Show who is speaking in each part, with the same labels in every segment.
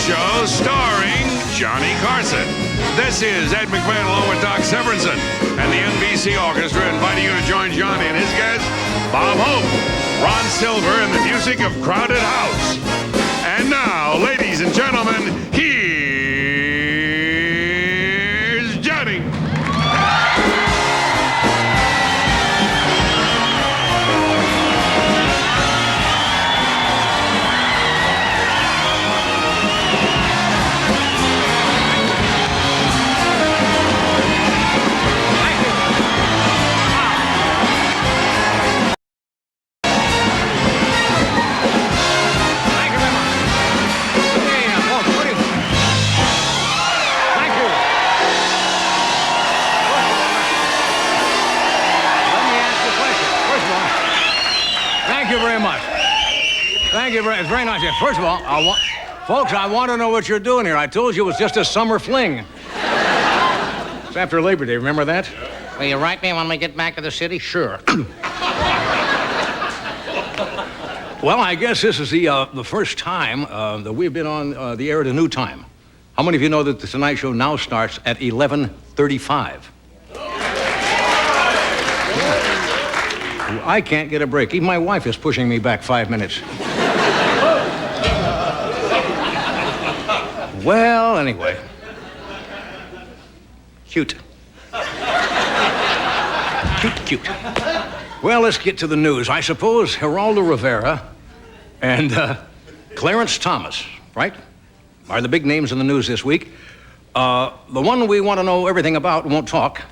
Speaker 1: Show starring Johnny Carson. This is Ed McMahon along with Doc Severinsen and the NBC Orchestra inviting you to join Johnny and his guests, Bob Hope, Ron Silver, and the music of Crowded House. And now, ladies and gentlemen, here's Johnny.
Speaker 2: Thank you very, it's very nice. First of all, folks, I want to know what you're doing here. I told you it was just a summer fling. It's after Labor Day, remember that?
Speaker 3: Will you write me when we get back to the city?
Speaker 2: Sure. Well, I guess this is the first time that we've been on the air at a new time. How many of you know that the Tonight Show now starts at 11:35? I can't get a break. Even my wife is pushing me back 5 minutes. Well, anyway. Cute. Cute. Well, let's get to the news. I suppose Geraldo Rivera and Clarence Thomas, right, are the big names in the news this week. The one we want to know everything about won't talk,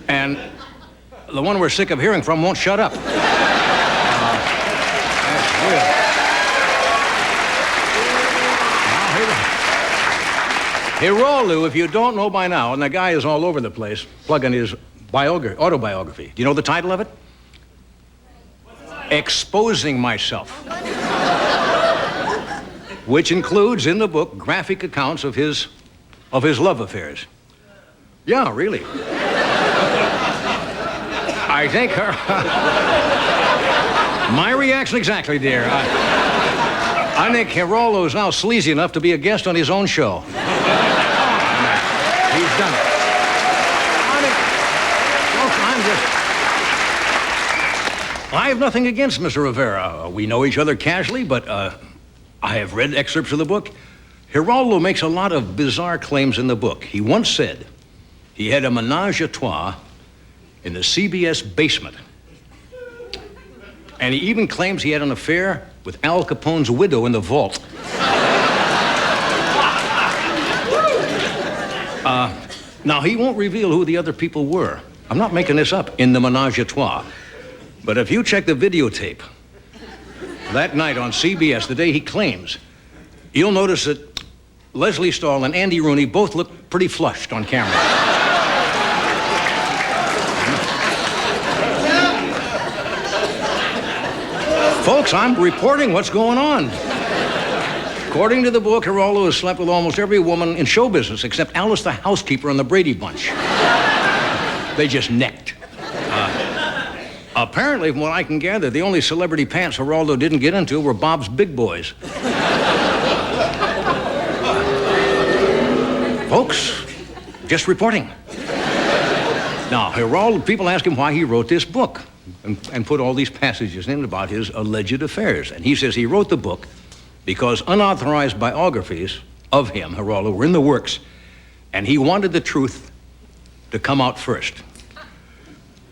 Speaker 2: and the one we're sick of hearing from won't shut up. That's weird. Geraldo, if you don't know by now, and the guy is all over the place, plugging his autobiography. Do you know the title of it? Exposing Myself. Which includes in the book graphic accounts of his love affairs. Yeah, really. I think my reaction exactly, dear. I think Geraldo is now sleazy enough to be a guest on his own show. He's done it. I have nothing against Mr. Rivera. We know each other casually, but I have read excerpts of the book. Geraldo makes a lot of bizarre claims in the book. He once said he had a menage a trois in the CBS basement. And he even claims he had an affair with Al Capone's widow in the vault. Now, he won't reveal who the other people were. I'm not making this up, in the menage a trois. But if you check the videotape that night on CBS, the day he claims, you'll notice that Leslie Stahl and Andy Rooney both look pretty flushed on camera. Folks, I'm reporting what's going on. According to the book, Geraldo has slept with almost every woman in show business except Alice the housekeeper and the Brady Bunch. They just necked. Apparently, from what I can gather, the only celebrity pants Geraldo didn't get into were Bob's Big Boys. Folks, just reporting. Now, Geraldo, people ask him why he wrote this book and put all these passages in about his alleged affairs. And he says he wrote the book because unauthorized biographies of him, Geraldo, were in the works, and he wanted the truth to come out first.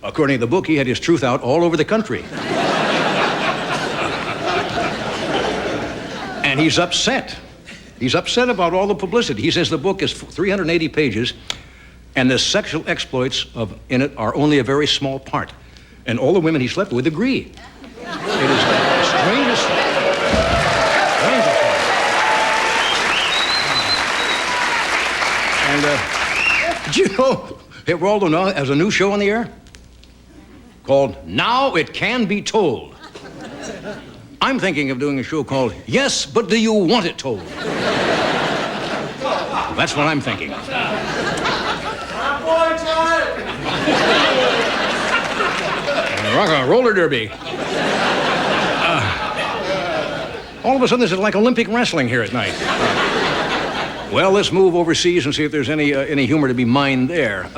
Speaker 2: According to the book, he had his truth out all over the country. And he's upset. He's upset about all the publicity. He says the book is 380 pages, and the sexual exploits in it are only a very small part. And all the women he slept with agree. It is the strangest thing. And, did you know Geraldo now has a new show on the air? Called Now It Can Be Told. I'm thinking of doing a show called Yes, But Do You Want It Told? That's what I'm thinking. Rock on roller derby. All of a sudden, this is like Olympic wrestling here at night. Well, let's move overseas and see if there's any humor to be mined there.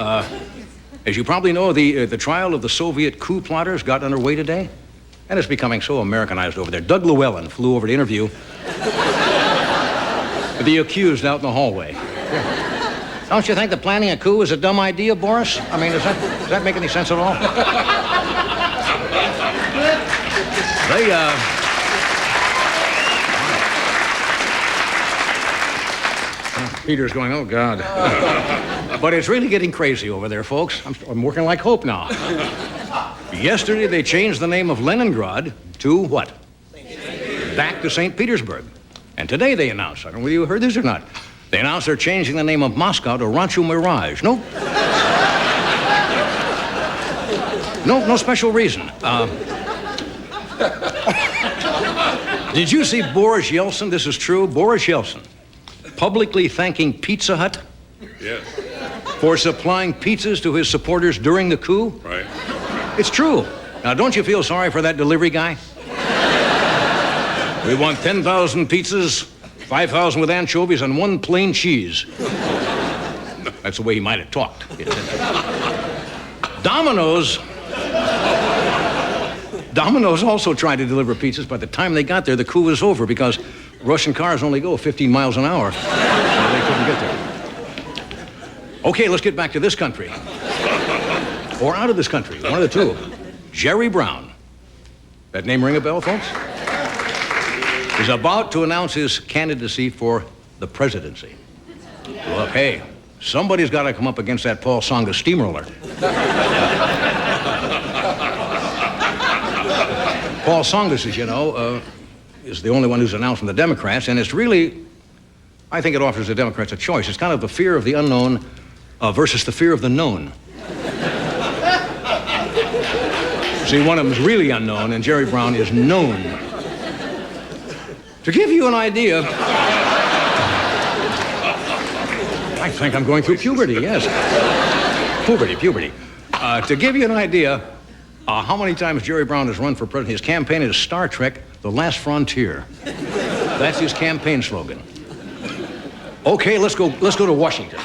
Speaker 2: As you probably know, the trial of the Soviet coup plotters got underway today, and it's becoming so Americanized over there. Doug Llewellyn flew over to interview the accused out in the hallway.
Speaker 3: Don't you think that planning a coup is a dumb idea, Boris? I mean, does that make any sense at all?
Speaker 2: Peter's going, oh, God. But it's really getting crazy over there, folks. I'm working like Hope now. Yesterday, they changed the name of Leningrad to what? Back to St. Petersburg. And today they announced, I don't know whether you heard this or not, they announced they're changing the name of Moscow to Rancho Mirage. No special reason. Did you see Boris Yeltsin? This is true. Boris Yeltsin publicly thanking Pizza Hut for supplying pizzas to his supporters during the coup.
Speaker 1: Right.
Speaker 2: It's true. Now, don't you feel sorry for that delivery guy? We want 10,000 pizzas, 5,000 with anchovies, and 1 plain cheese. That's the way he might have talked. Domino's also tried to deliver pizzas. By the time they got there, the coup was over because Russian cars only go 15 miles an hour. So they couldn't get there. Okay, let's get back to this country. Or out of this country, one of the two. Jerry Brown. That name ring a bell, folks? Is about to announce his candidacy for the presidency. Look, hey, somebody's got to come up against that Paul Tsongas steamroller. Paul Tsongas, as you know, is the only one who's announced from the Democrats, and it's really, I think it offers the Democrats a choice. It's kind of the fear of the unknown versus the fear of the known. See, one of them is really unknown, and Jerry Brown is known. To give you an idea, I think I'm going through puberty, yes. Puberty. To give you an idea how many times Jerry Brown has run for president, his campaign is Star Trek, The Last Frontier. That's his campaign slogan. Okay, let's go to Washington.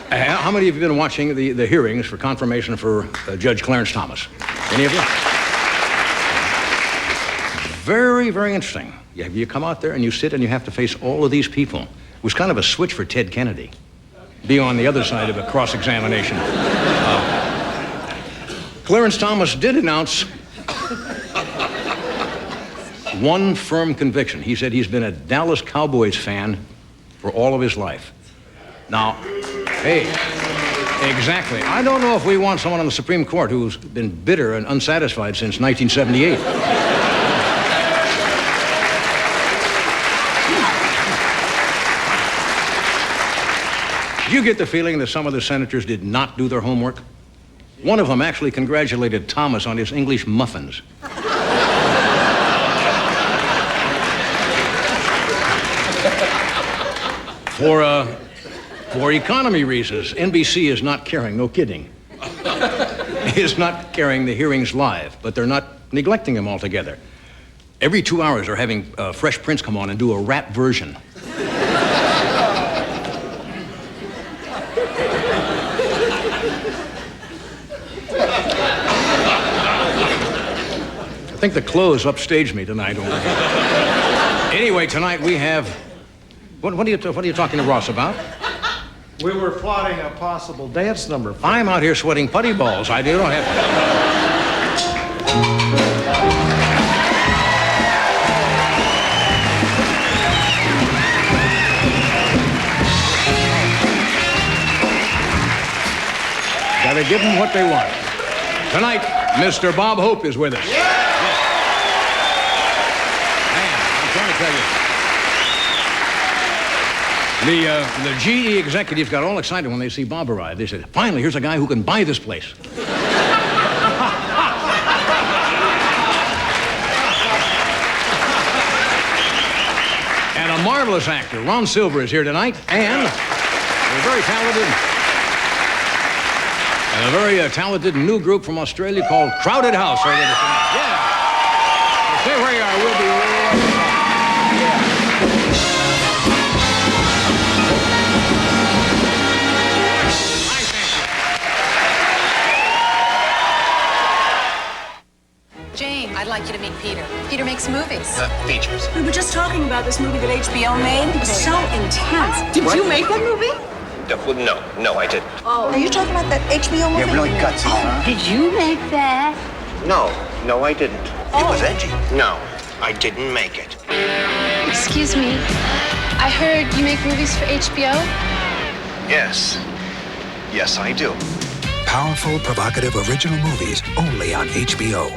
Speaker 2: How many of you have been watching the hearings for confirmation for Judge Clarence Thomas? Any of you? Very, very interesting. You come out there and you sit and you have to face all of these people. It was kind of a switch for Ted Kennedy, being on the other side of a cross-examination. Clarence Thomas did announce one firm conviction. He said he's been a Dallas Cowboys fan for all of his life. Now, hey, exactly. I don't know if we want someone on the Supreme Court who's been bitter and unsatisfied since 1978. You get the feeling that some of the senators did not do their homework? One of them actually congratulated Thomas on his English muffins. For economy reasons, NBC is not carrying, no kidding, is not carrying the hearings live, but they're not neglecting them altogether. Every 2 hours they're having Fresh Prince come on and do a rap version. I think the clothes upstaged me tonight. Anyway, tonight we have... What are you talking to Ross about?
Speaker 4: We were plotting a possible dance number.
Speaker 2: I'm out here sweating putty balls. I don't have... Gotta give them what they want. Tonight, Mr. Bob Hope is with us. Yeah. Man, I'm trying to tell you. The GE executives got all excited when they see Bob arrive. They said, finally, here's a guy who can buy this place. And a marvelous actor, Ron Silver, is here tonight, and a very talented new group from Australia called Crowded House. Yeah. Stay where you are. We'll be right back. Yeah.
Speaker 5: Peter makes movies.
Speaker 6: Features.
Speaker 7: We were just talking about this movie that HBO made. It was so intense. Did you make that movie?
Speaker 6: No, I didn't.
Speaker 7: Oh, are you talking about that HBO movie?
Speaker 6: Yeah, really gutsy, huh?
Speaker 7: Did you make that?
Speaker 6: No, I didn't.
Speaker 7: Oh.
Speaker 6: It was edgy. No, I didn't make it.
Speaker 5: Excuse me. I heard you make movies for HBO?
Speaker 6: Yes. Yes, I do.
Speaker 8: Powerful, provocative, original movies only on HBO.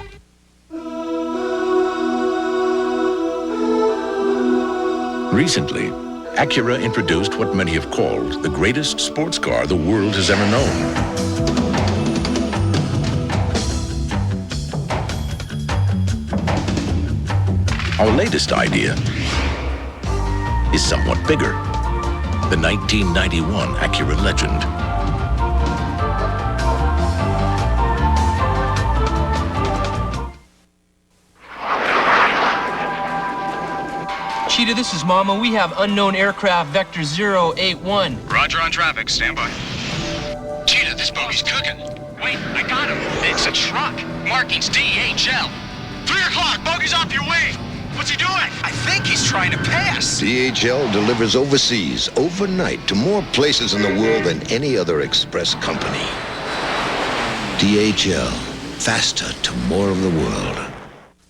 Speaker 9: Recently, Acura introduced what many have called the greatest sports car the world has ever known. Our latest idea is somewhat bigger. The 1991 Acura Legend.
Speaker 10: Cheetah, this is Mama. We have unknown aircraft vector 081.
Speaker 11: Roger on traffic. Stand by. Cheetah, this bogey's cooking. Wait, I got him. It's a truck. Markings DHL. 3 o'clock. Bogey's off your way. What's he doing? I think he's trying to pass.
Speaker 12: DHL delivers overseas, overnight, to more places in the world than any other express company. DHL, faster to more of the world.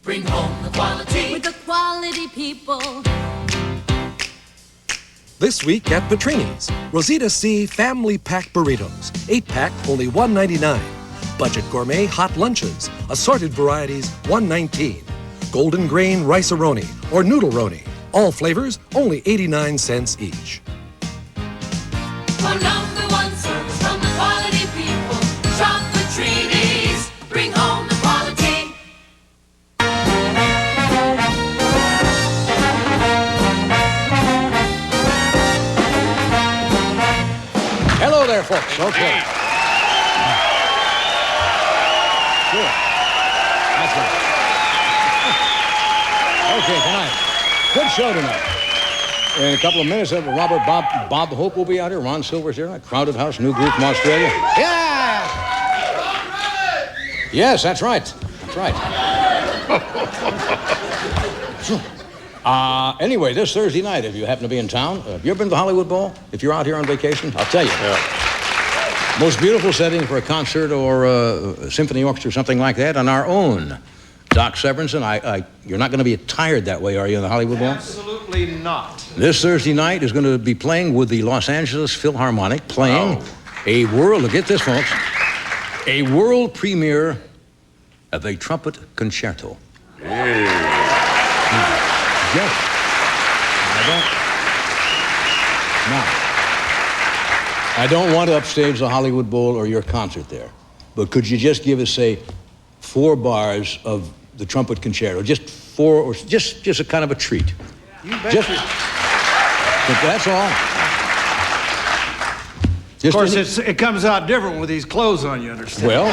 Speaker 13: Bring home the quality with the quality people.
Speaker 14: This week at Petrini's, Rosita C Family Pack Burritos. 8-pack, only $1.99. Budget gourmet hot lunches, assorted varieties, $1.19. Golden grain rice-a-roni or noodle-roni. All flavors, only 89 cents each.
Speaker 13: For number one service from the quality people. Shop Petrini's. Bring home the quality.
Speaker 2: Hello there, folks. Okay. Sure. That's right. Okay, tonight. Good show tonight. In a couple of minutes, Robert Bob Hope will be out here. Ron Silver's here. A crowded house, new group from Australia. Yeah! Yes, that's right. That's right. Anyway, this Thursday night, if you happen to be in town, have you ever been to the Hollywood Bowl? If you're out here on vacation, I'll tell you. Yeah. Most beautiful setting for a concert or a symphony orchestra or something like that on our own. Doc Severinsen, you're not going to be tired that way, are you, in the Hollywood Bowl?
Speaker 4: Absolutely not.
Speaker 2: This Thursday night is going to be playing with the Los Angeles Philharmonic, playing a world, get this, folks, a world premiere of a trumpet concerto. Yes. I don't want to upstage the Hollywood Bowl or your concert there, but could you just give us, say, 4 bars of the trumpet concerto, just 4, or just a kind of a treat.
Speaker 4: You bet.
Speaker 2: But that's all.
Speaker 4: Of course, it comes out different with these clothes on, you understand?
Speaker 2: Well.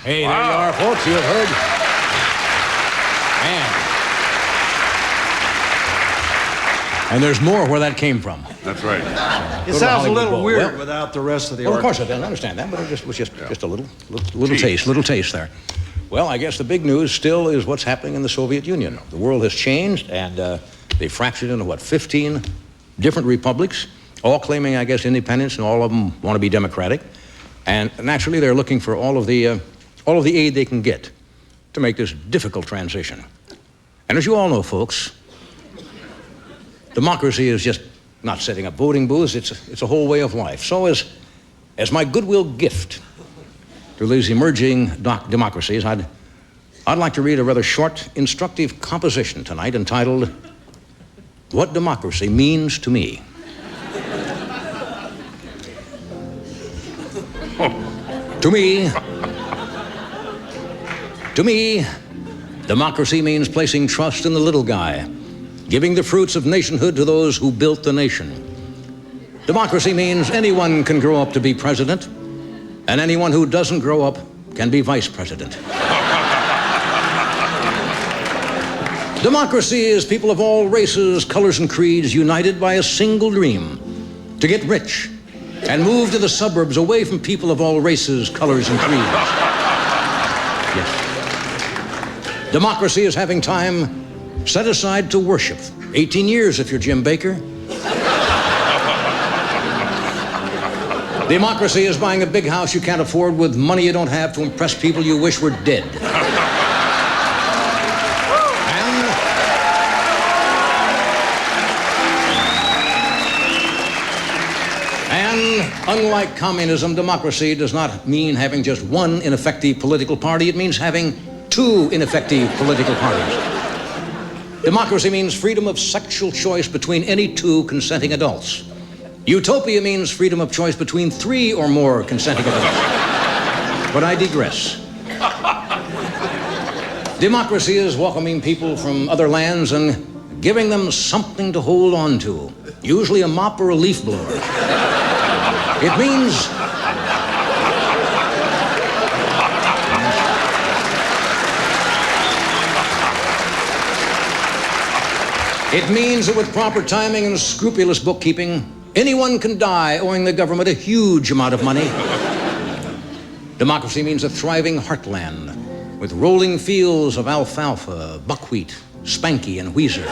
Speaker 2: Hey, there you are, folks. You have heard. Man. And there's more where that came from.
Speaker 1: That's right.
Speaker 4: It sounds a little weird without the rest of the
Speaker 2: Well, of course I didn't understand that, but it was just a little taste there. Well, I guess the big news still is what's happening in the Soviet Union. The world has changed, and they fractured into, 15 different republics, all claiming, I guess, independence, and all of them want to be democratic. And naturally, they're looking for all of the aid they can get to make this difficult transition. And as you all know, folks, democracy is just not setting up voting booths. It's a whole way of life. So as my goodwill gift to these emerging democracies, I'd like to read a rather short, instructive composition tonight entitled, What Democracy Means to Me. To me, democracy means placing trust in the little guy, giving the fruits of nationhood to those who built the nation. Democracy means anyone can grow up to be president, and anyone who doesn't grow up can be vice president. Democracy is people of all races, colors, and creeds united by a single dream: to get rich, and move to the suburbs away from people of all races, colors, and creeds. Yes. Democracy is having time set aside to worship. 18 years if you're Jim Baker. Democracy is buying a big house you can't afford with money you don't have to impress people you wish were dead. And unlike communism, democracy does not mean having just one ineffective political party. It means having two ineffective political parties. Democracy means freedom of sexual choice between any two consenting adults. Utopia means freedom of choice between three or more consenting adults. But I digress. Democracy is welcoming people from other lands and giving them something to hold on to, usually a mop or a leaf blower. It means that with proper timing and scrupulous bookkeeping, anyone can die owing the government a huge amount of money. Democracy means a thriving heartland with rolling fields of alfalfa, buckwheat, Spanky, and Weezer.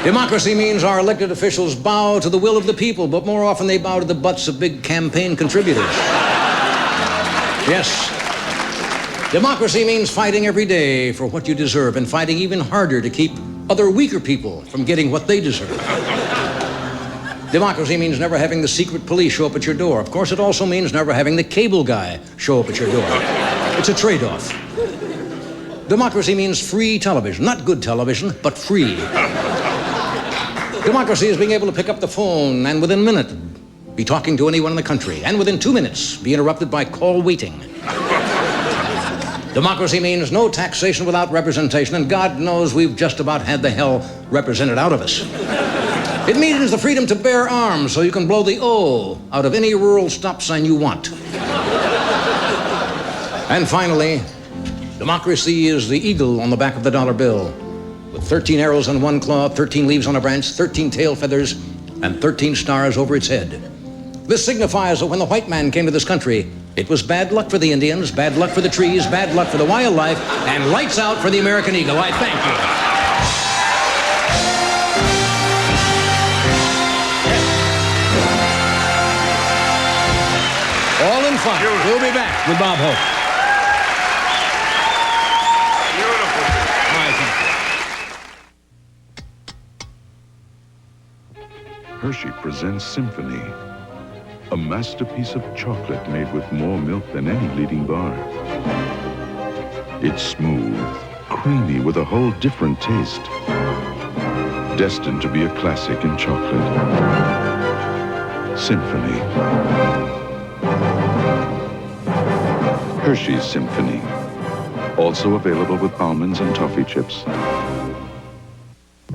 Speaker 2: Democracy means our elected officials bow to the will of the people, but more often they bow to the butts of big campaign contributors. Yes. Democracy means fighting every day for what you deserve and fighting even harder to keep other weaker people from getting what they deserve. Democracy means never having the secret police show up at your door. Of course, it also means never having the cable guy show up at your door. It's a trade-off. Democracy means free television. Not good television, but free. Democracy is being able to pick up the phone and within a minute be talking to anyone in the country, and within 2 minutes be interrupted by call waiting. Democracy means no taxation without representation, and God knows we've just about had the hell represented out of us. It means the freedom to bear arms so you can blow the O out of any rural stop sign you want. And finally, democracy is the eagle on the back of the dollar bill, with 13 arrows on one claw, 13 leaves on a branch, 13 tail feathers, and 13 stars over its head. This signifies that when the white man came to this country, it was bad luck for the Indians, bad luck for the trees, bad luck for the wildlife, and lights out for the American eagle. I thank you. All in fun. We'll be back with Bob Hope.
Speaker 15: Hershey presents Symphony, a masterpiece of chocolate made with more milk than any leading bar. It's smooth, creamy with a whole different taste. Destined to be a classic in chocolate. Symphony. Hershey's Symphony. Also available with almonds and toffee chips.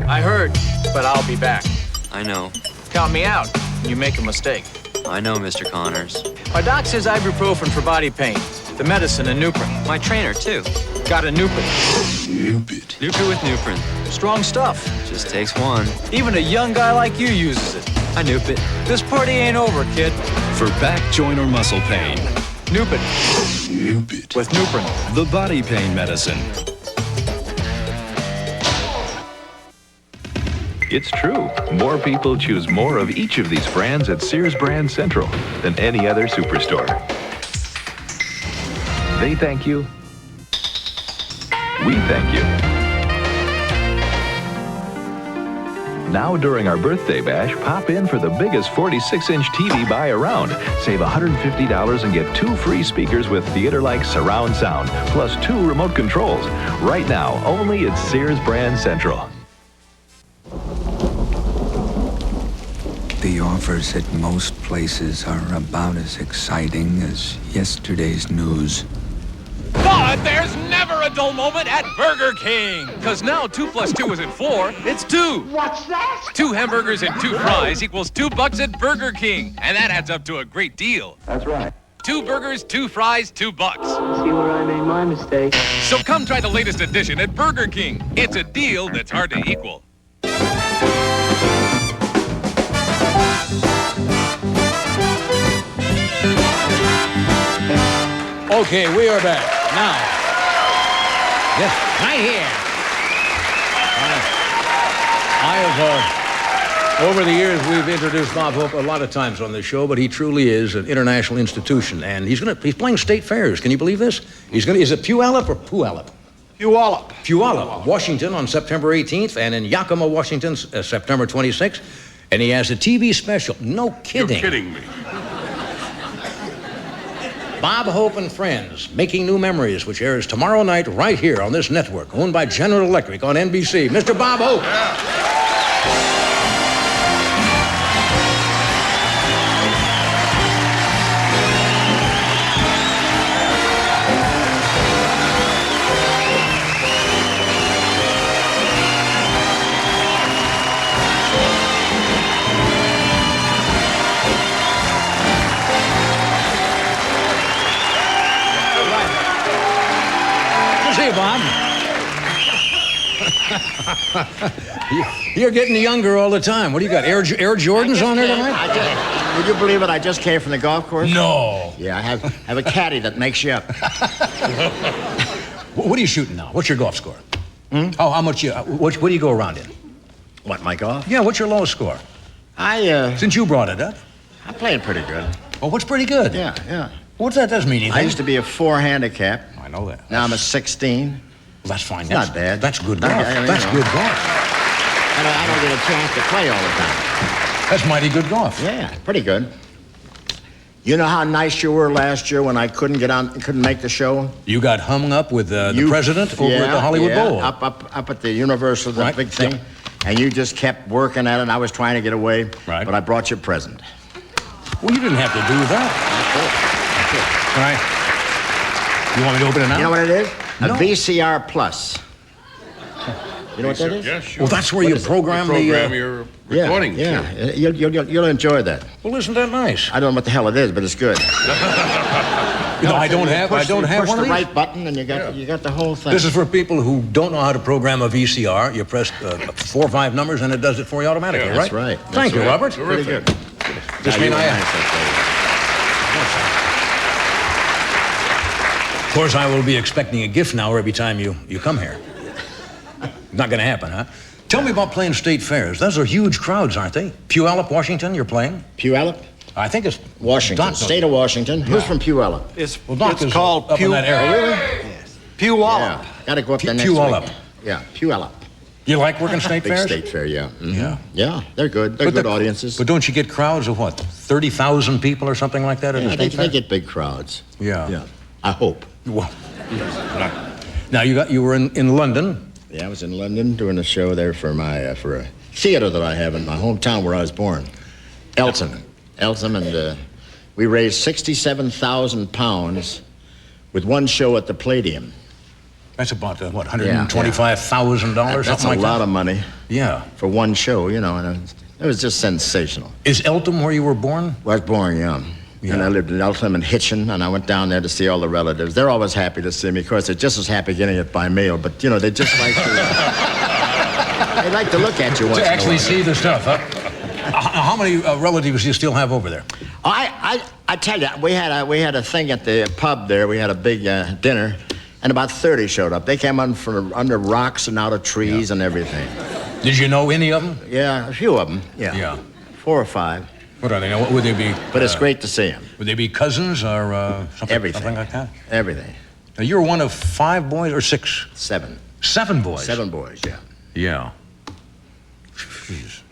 Speaker 16: I heard, but I'll be back.
Speaker 10: I know.
Speaker 16: Count me out. You make a mistake.
Speaker 10: I know, Mr. Connors.
Speaker 16: My doc says ibuprofen for body pain. The medicine, a Nuprin.
Speaker 10: My trainer, too.
Speaker 16: Got a Nuprin.
Speaker 10: Nupit. Nupit with Nuprin.
Speaker 16: Strong stuff.
Speaker 10: Just takes one.
Speaker 16: Even a young guy like you uses it.
Speaker 10: I Nupit.
Speaker 16: This party ain't over, kid.
Speaker 17: For back, joint, or muscle pain.
Speaker 16: Nupit.
Speaker 17: Nupit.
Speaker 16: With Nuprin.
Speaker 17: The body pain medicine.
Speaker 18: It's true. More people choose more of each of these brands at Sears Brand Central than any other superstore. They thank you. We thank you. Now during our birthday bash, pop in for the biggest 46-inch TV buy around. Save $150 and get 2 free speakers with theater-like surround sound, plus 2 remote controls. Right now, only at Sears Brand Central.
Speaker 19: The offers at most places are about as exciting as yesterday's news.
Speaker 20: But there's never a dull moment at Burger King. Because now 2 + 2 isn't 4, it's 2.
Speaker 13: What's that?
Speaker 20: 2 hamburgers and 2 fries equals $2 at Burger King. And that adds up to a great deal.
Speaker 13: That's right.
Speaker 20: 2 burgers, 2 fries, $2.
Speaker 10: See where I made my mistake.
Speaker 20: So come try the latest edition at Burger King. It's a deal that's hard to equal.
Speaker 2: Okay, we are back. Now, yes, right here. I have, over the years, we've introduced Bob Hope a lot of times on this show, but he truly is an international institution, and he's playing state fairs. Can you believe this? Is it Puyallup or Puyallup?
Speaker 4: Puyallup.
Speaker 2: Puyallup, Washington on September 18th, and in Yakima, Washington, September 26th. And he has a TV special. No kidding.
Speaker 1: You're kidding me.
Speaker 2: Bob Hope and Friends, Making New Memories, which airs tomorrow night right here on this network, owned by General Electric on NBC. Mr. Bob Hope.
Speaker 1: Yeah.
Speaker 2: See you, Bob. You're getting younger all the time. What do you got? Air Jordans on there tonight?
Speaker 3: Would you believe it? I just came from the golf course.
Speaker 2: No.
Speaker 3: Yeah, I have a caddy that makes you up.
Speaker 2: What are you shooting now? What's your golf score? Oh, how much what do you go around in?
Speaker 3: What, my golf?
Speaker 2: Yeah, what's your lowest score? Since you brought it up.
Speaker 3: I'm playing pretty good.
Speaker 2: Oh, what's pretty good?
Speaker 3: Yeah.
Speaker 2: What's that? Doesn't mean anything.
Speaker 3: I used to be a 4 handicap.
Speaker 2: I know that.
Speaker 3: Now I'm a 16.
Speaker 2: Well, that's fine.
Speaker 3: It's not bad.
Speaker 2: That's good golf. That's good golf.
Speaker 3: I don't get a chance to play all the time.
Speaker 2: That's mighty good golf.
Speaker 3: Yeah, pretty good. You know how nice you were last year when I couldn't make the show?
Speaker 2: You got hung up with the president over at the Hollywood Bowl.
Speaker 3: Up at the Universal, that big thing. Yeah. And you just kept working at it, and I was trying to get away.
Speaker 2: Right.
Speaker 3: But I brought you a present.
Speaker 2: Well, you didn't have to do that. All right. You want me to open it now?
Speaker 3: You know what it is?
Speaker 2: No.
Speaker 3: A VCR Plus. You know what that is?
Speaker 1: Yeah, sure.
Speaker 2: Well, that's where you program
Speaker 1: your recording.
Speaker 3: Yeah. You'll enjoy that.
Speaker 2: Well, isn't that nice?
Speaker 3: I don't know what the hell it is, but it's good.
Speaker 2: I don't have one of these.
Speaker 3: Push the right button, and you got the whole thing.
Speaker 2: This is for people who don't know how to program a VCR. You press 4 or 5 numbers, and it does it for you automatically,
Speaker 3: That's right.
Speaker 2: Thank you, Robert.
Speaker 3: Pretty good.
Speaker 2: Just mean Of course, I will be expecting a gift now every time you come here. Not going to happen, huh? Tell me about playing state fairs. Those are huge crowds, aren't they? Puyallup, Washington, you're playing?
Speaker 3: Puyallup?
Speaker 2: I think it's
Speaker 3: Washington, state of Washington. Who's from Puyallup?
Speaker 4: It's
Speaker 3: called
Speaker 2: up in that area.
Speaker 3: Really? Yes. Puyallup. Yeah. Got to go up there next
Speaker 2: Puyallup.
Speaker 3: week. Yeah, Puyallup.
Speaker 2: You like working state
Speaker 3: Big
Speaker 2: fairs?
Speaker 3: State fair, yeah. Mm-hmm.
Speaker 2: Yeah.
Speaker 3: Yeah, they're good. They're good audiences.
Speaker 2: But don't you get crowds of what, 30,000 people or something like that at a state fair?
Speaker 3: They get big crowds.
Speaker 2: Yeah.
Speaker 3: I hope.
Speaker 2: Well, now you were in London.
Speaker 3: Yeah, I was in London doing a show there for a theater that I have in my hometown where I was born, Eltham, and we raised £67,000 with one show at the Palladium.
Speaker 2: That's about what, $125,000,
Speaker 3: That's
Speaker 2: something like that.
Speaker 3: a lot of money.
Speaker 2: Yeah,
Speaker 3: for one show, and it was just sensational.
Speaker 2: Is Eltham where you were born?
Speaker 3: Well, I was born, yeah. And I lived in Eltham and Hitchin, and I went down there to see all the relatives. They're always happy to see me. Of course, they're just as happy getting it by mail, but, they just like to... they like to look at you once in a while.
Speaker 2: To actually see the stuff, huh? How many relatives do you still have over there?
Speaker 3: I tell you, we had a thing at the pub there. We had a big dinner, and about 30 showed up. They came from under rocks and out of trees and everything.
Speaker 2: Did you know any of them?
Speaker 3: Yeah, a few of them, yeah. 4 or 5.
Speaker 2: What are they? What would they be?
Speaker 3: But it's great to see them.
Speaker 2: Would they be cousins or something like that?
Speaker 3: Everything.
Speaker 2: Now, you're one of 5 boys or 6?
Speaker 3: 7.
Speaker 2: 7 boys?
Speaker 3: 7 boys, yeah.
Speaker 2: Yeah. Jeez.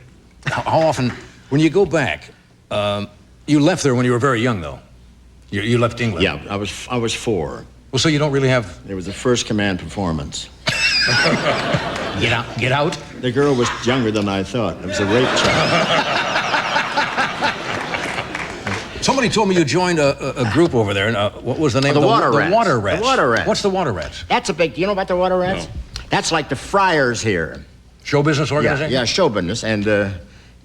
Speaker 2: How often, when you go back, you left there when you were very young, though. You left England.
Speaker 3: Yeah, I was 4.
Speaker 2: Well, so you don't really have...
Speaker 3: It was the first command performance.
Speaker 2: Get out?
Speaker 3: The girl was younger than I thought. It was a rape child.
Speaker 2: Somebody told me you joined a group over there. What was the name?
Speaker 3: The Water Rats.
Speaker 2: The Water Rats.
Speaker 3: The Water Rats.
Speaker 2: What's the Water Rats?
Speaker 3: That's a big... Do you know about the Water Rats?
Speaker 2: No.
Speaker 3: That's like the Friars here.
Speaker 2: Show business organization?
Speaker 3: Yeah, show business. And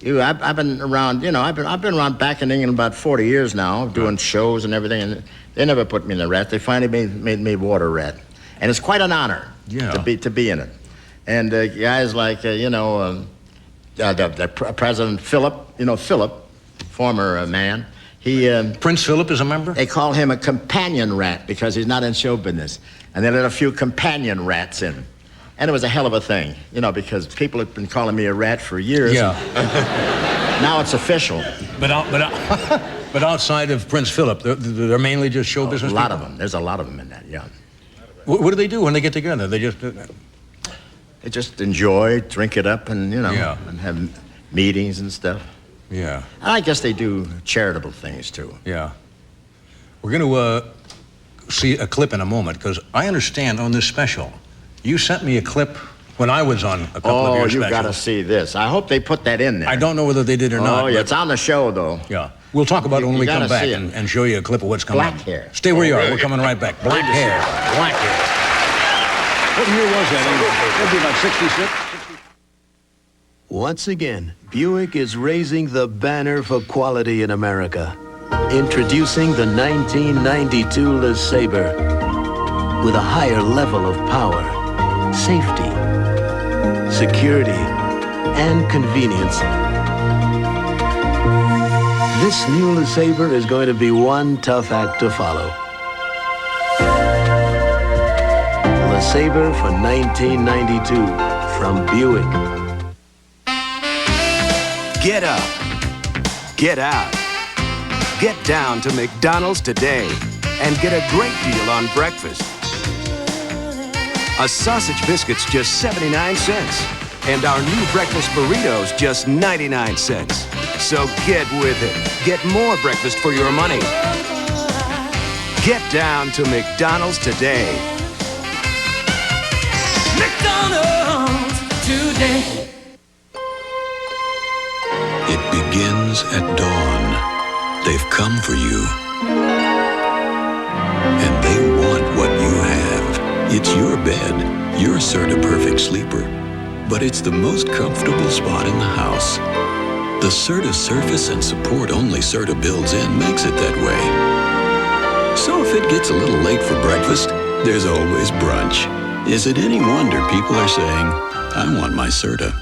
Speaker 3: I've been around, I've been around back in England about 40 years now, doing shows and everything, and they never put me in the rat. They finally made me water rat. And it's quite an honor to be in it. And guys like, the President Philip, former man,
Speaker 2: Prince Philip is a member?
Speaker 3: They call him a companion rat because he's not in show business. And they let a few companion rats in. And it was a hell of a thing, because people have been calling me a rat for years.
Speaker 2: Yeah.
Speaker 3: Now it's official.
Speaker 2: But outside of Prince Philip, they're mainly just show business
Speaker 3: A lot
Speaker 2: people?
Speaker 3: of them. There's a lot of them in that, yeah.
Speaker 2: What do they do when they get together? They just
Speaker 3: enjoy, drink it up, and, and have meetings and stuff.
Speaker 2: Yeah.
Speaker 3: And I guess they do charitable things, too.
Speaker 2: Yeah. We're going to see a clip in a moment, because I understand on this special, you sent me a clip when I was on a couple of your specials.
Speaker 3: Oh, you got to see this. I hope they put that in there.
Speaker 2: I don't know whether they did or not.
Speaker 3: Oh, yeah, it's on the show, though.
Speaker 2: Yeah. We'll talk about it when we come back and show you a clip of what's coming up.
Speaker 3: Black hair.
Speaker 2: Stay where you are. We're coming right back. Black hair. Black hair. What year was that? It'd be about 66.
Speaker 21: Once again, Buick is raising the banner for quality in America. Introducing the 1992 LeSabre with a higher level of power, safety, security, and convenience. This new LeSabre is going to be one tough act to follow. LeSabre for 1992 from Buick.
Speaker 22: Get up. Get out. Get down to McDonald's today and get a great deal on breakfast. A sausage biscuit's just 79 cents. And our new breakfast burritos just 99 cents. So get with it. Get more breakfast for your money. Get down to McDonald's today.
Speaker 13: McDonald's today.
Speaker 17: It begins at dawn. They've come for you. And they want what you have. It's your bed, your Serta Perfect Sleeper. But it's the most comfortable spot in the house. The Serta surface and support only Serta builds in makes it that way. So if it gets a little late for breakfast, there's always brunch. Is it any wonder people are saying, I want my Serta?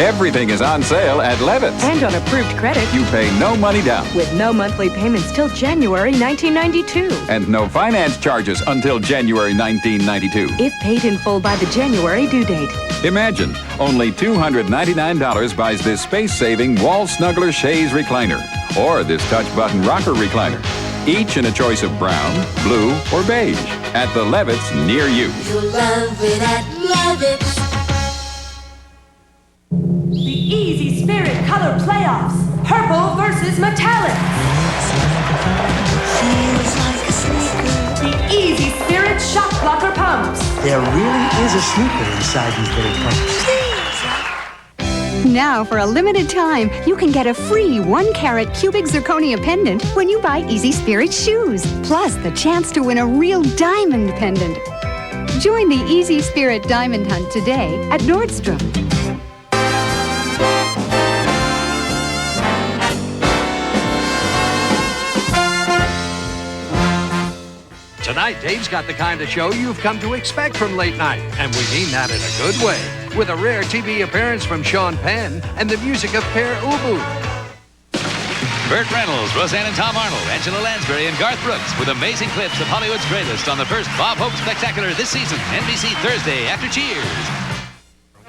Speaker 23: Everything is on sale at Levitt's.
Speaker 24: And on approved credit.
Speaker 23: You pay no money down.
Speaker 24: With no monthly payments till January 1992.
Speaker 23: And no finance charges until January 1992.
Speaker 24: If paid in full by the January due date.
Speaker 23: Imagine, only $299 buys this space-saving wall snuggler chaise recliner. Or this touch-button rocker recliner. Each in a choice of brown, blue, or beige. At the Levitt's near you.
Speaker 13: You'll love it at Levitt's.
Speaker 7: The Easy Spirit Color Playoffs. Purple versus metallic. The Easy Spirit Shock Blocker Pumps.
Speaker 25: There really is a sneaker inside these little pumps.
Speaker 26: Now, for a limited time, you can get a free 1-carat cubic zirconia pendant when you buy Easy Spirit shoes. Plus, the chance to win a real diamond pendant. Join the Easy Spirit Diamond Hunt today at Nordstrom.
Speaker 27: Tonight, Dave's got the kind of show you've come to expect from late night, and we mean that in a good way. With a rare TV appearance from Sean Penn and the music of Per Ubu.
Speaker 28: Burt Reynolds, Roseanne and Tom Arnold, Angela Lansbury, and Garth Brooks with amazing clips of Hollywood's greatest on the first Bob Hope Spectacular this season, NBC Thursday after Cheers.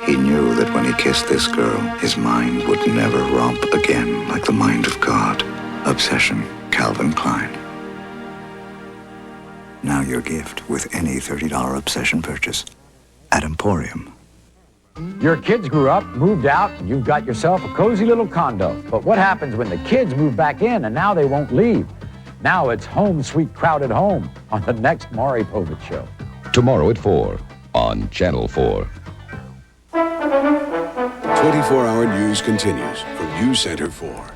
Speaker 29: He knew that when he kissed this girl, his mind would never romp again like the mind of God. Obsession, Calvin Klein. Now your gift with any $30 Obsession purchase at Emporium.
Speaker 30: Your kids grew up, moved out, and you've got yourself a cozy little condo. But what happens when the kids move back in and now they won't leave? Now it's Home Sweet Crowded Home on the next Maury Povich Show.
Speaker 31: Tomorrow at 4 on Channel 4.
Speaker 32: 24-hour news continues from News Center 4.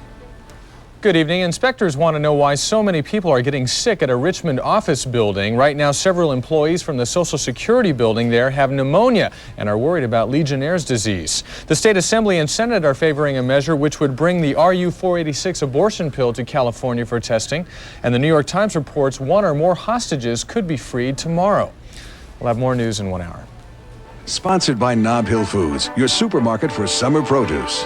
Speaker 20: Good evening. Inspectors want to know why so many people are getting sick at a Richmond office building. Right now, several employees from the Social Security building there have pneumonia and are worried about Legionnaire's disease. The State Assembly and Senate are favoring a measure which would bring the RU-486 abortion pill to California for testing. And the New York Times reports one or more hostages could be freed tomorrow. We'll have more news in 1 hour.
Speaker 5: Sponsored by Nob Hill Foods, your supermarket for summer produce.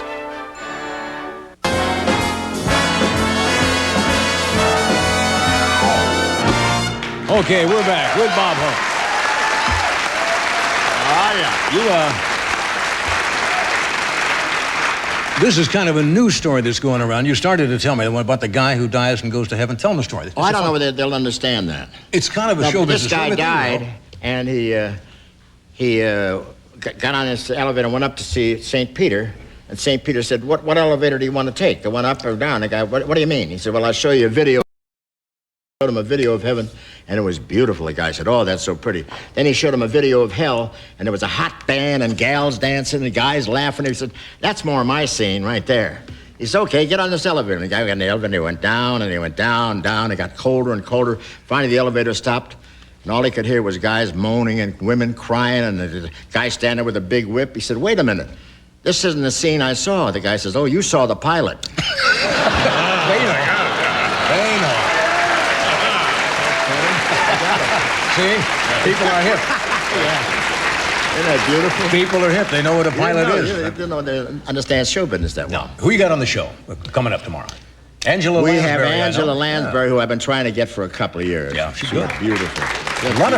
Speaker 2: Okay, we're back with Bob Hope. This is kind of a news story that's going around. You started to tell me about the guy who dies and goes to heaven. Tell them the story.
Speaker 3: Oh, I don't know whether they'll understand that.
Speaker 2: It's kind of a show business.
Speaker 3: This guy died, and he got on this elevator and went up to see St. Peter. And St. Peter said, what elevator do you want to take? The one up or down? The guy, what do you mean? He said, well, I'll show you a video. Showed him a video of heaven, and it was beautiful. The guy said, oh, that's so pretty. Then he showed him a video of hell, and there was a hot band and gals dancing and guys laughing. He said, that's more my scene right there. He said, okay, get on this elevator. And the guy got on the elevator, and he went down, and he went down, down. It got colder and colder. Finally, the elevator stopped, and all he could hear was guys moaning and women crying, and the guy standing with a big whip. He said, wait a minute. This isn't the scene I saw. The guy says, oh, you saw the pilot.
Speaker 2: See? People are hip.
Speaker 3: Isn't that beautiful?
Speaker 2: People are hip. They know what a pilot is.
Speaker 3: They understand show business that well.
Speaker 2: Who you got on the show coming up tomorrow? Angela
Speaker 3: We
Speaker 2: Lansbury.
Speaker 3: have Angela Lansbury, who I've been trying to get for a couple of years.
Speaker 2: Yeah, she's good.
Speaker 3: Beautiful.
Speaker 2: A lot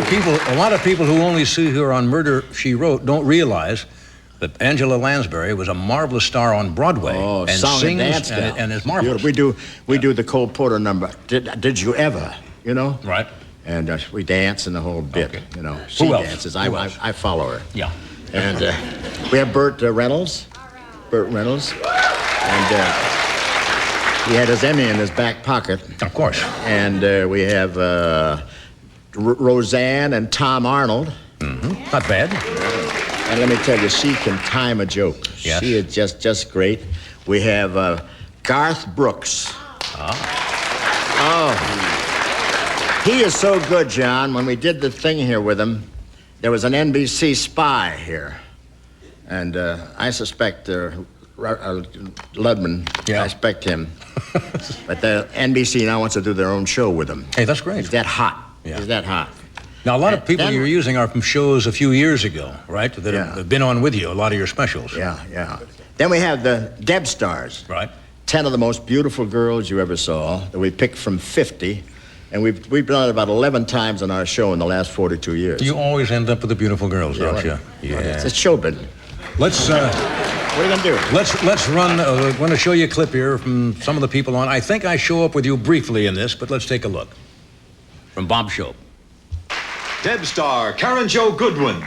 Speaker 2: of people who only see her on Murder, She Wrote don't realize that Angela Lansbury was a marvelous star on Broadway and
Speaker 3: song and
Speaker 2: sings
Speaker 3: dance
Speaker 2: and is marvelous.
Speaker 3: Beautiful. We do the Cole Porter number. Did you ever? You know.
Speaker 2: Right.
Speaker 3: And we dance in the whole bit. Okay. You know.
Speaker 2: She
Speaker 3: dances. I follow her.
Speaker 2: Yeah.
Speaker 3: And we have Burt Reynolds. Burt Reynolds. And he had his Emmy in his back pocket.
Speaker 2: Of course.
Speaker 3: And we have Roseanne and Tom Arnold.
Speaker 2: Mm-hmm. Not bad.
Speaker 3: And let me tell you, she can time a joke.
Speaker 2: Yes.
Speaker 3: She is just great. We have Garth Brooks. He is so good, John. When we did the thing here with him, there was an NBC spy here. And I suspect Ludman, I suspect him. But the NBC now wants to do their own show with him.
Speaker 2: Hey, that's great.
Speaker 3: He's that hot.
Speaker 2: Yeah.
Speaker 3: He's that hot.
Speaker 2: Now, a lot of people you're using are from shows a few years ago, right? That have been on with you, a lot of your specials.
Speaker 3: Yeah. Then we have the Deb Stars.
Speaker 2: Right.
Speaker 3: 10 of the most beautiful girls you ever saw that we picked from 50. And we've done it about 11 times on our show in the last 42 years.
Speaker 2: You always end up with the beautiful girls, don't you?
Speaker 3: Yeah. It's show business.
Speaker 2: Let's,
Speaker 3: what are you going to do?
Speaker 2: Let's run, I want to show you a clip here from some of the people on. I think I show up with you briefly in this, but let's take a look. From Bob's show.
Speaker 6: Deb star, Karen Jo Goodwin.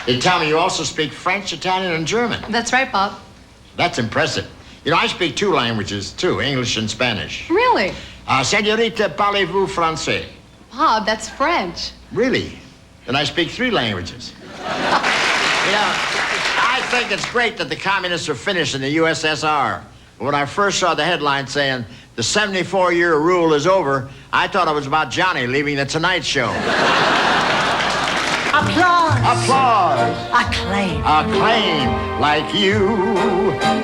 Speaker 3: They tell me you also speak French, Italian, and German.
Speaker 8: That's right, Bob.
Speaker 3: That's impressive. You know, I speak 2 languages, too, English and Spanish.
Speaker 8: Really?
Speaker 3: Senorita, parlez-vous français?
Speaker 8: Bob, that's French.
Speaker 3: Really? Then I speak 3 languages. I think it's great that the communists are finished in the USSR. When I first saw the headline saying, the 74-year rule is over, I thought it was about Johnny leaving the Tonight Show.
Speaker 9: Applause.
Speaker 3: Applause.
Speaker 9: Acclaim.
Speaker 3: Acclaim, like you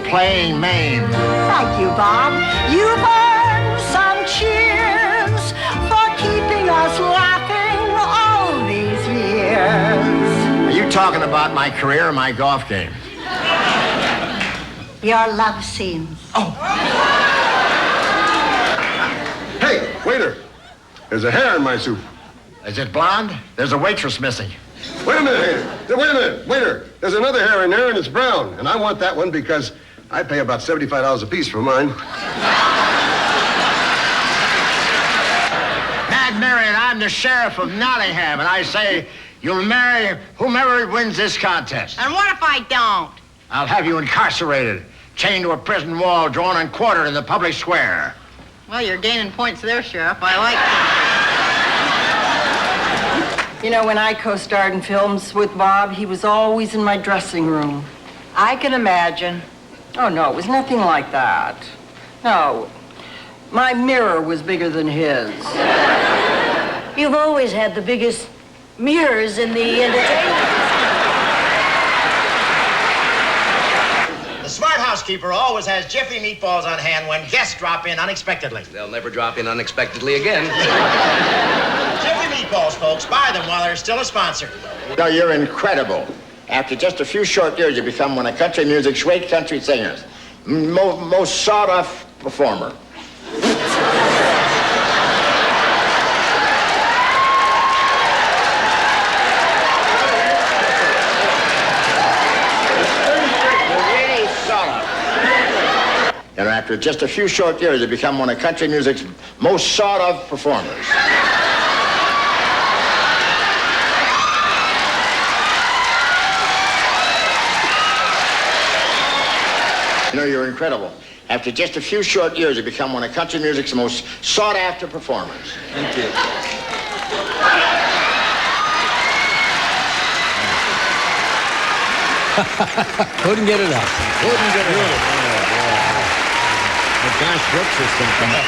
Speaker 3: playing Maine.
Speaker 9: Thank you, Bob. You've earned some cheers for keeping us laughing all these years.
Speaker 3: Are you talking about my career or my golf game?
Speaker 9: Your love scenes.
Speaker 6: Hey, waiter. There's a hair in my soup.
Speaker 3: Is it blonde? There's a waitress missing.
Speaker 6: Wait a minute, waiter. There's another hair in there, and it's brown. And I want that one because I pay about $75 a piece for mine.
Speaker 3: Mad Marion, I'm the sheriff of Nottingham, and I say you'll marry whomever wins this contest.
Speaker 9: And what if I don't?
Speaker 3: I'll have you incarcerated, chained to a prison wall, drawn and quartered in the public square.
Speaker 9: Well, you're gaining points there, Sheriff. I like that. You know, when I co-starred in films with Bob, he was always in my dressing room. I can imagine. Oh, no, it was nothing like that. No, my mirror was bigger than his.
Speaker 1: You've always had the biggest mirrors in the entertainment.
Speaker 3: The smart housekeeper always has Jiffy meatballs on hand when guests drop in unexpectedly.
Speaker 4: They'll never drop in unexpectedly again.
Speaker 3: Jiffy meatballs, folks. Buy them while they're still a sponsor. No, you're incredible. After just a few short years, you become one of country music's great country singers. Most sought-off performer. And after just a few short years, you become one of country music's most sought-of performers. You know, you're incredible. After just a few short years, you become one of country music's most sought-after performers.
Speaker 4: Thank you.
Speaker 2: Couldn't get it up. Couldn't get it up.
Speaker 3: Josh Brooks is going to come up.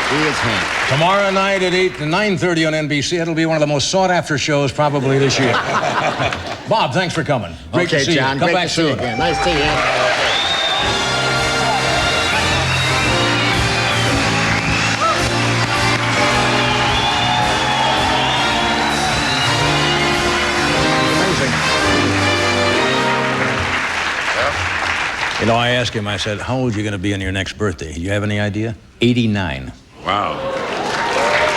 Speaker 3: He is hot.
Speaker 2: Tomorrow night at 8 to 9:30 on NBC. It'll be one of the most sought-after shows probably this year. Bob, thanks for coming. Great to see
Speaker 3: John.
Speaker 2: you. Come
Speaker 3: Great
Speaker 2: back
Speaker 3: to see you
Speaker 2: soon.
Speaker 3: again. Nice to see you.
Speaker 2: You know, I asked him, I said, how old are you going to be on your next birthday? Do you have any idea? 89.
Speaker 23: Wow.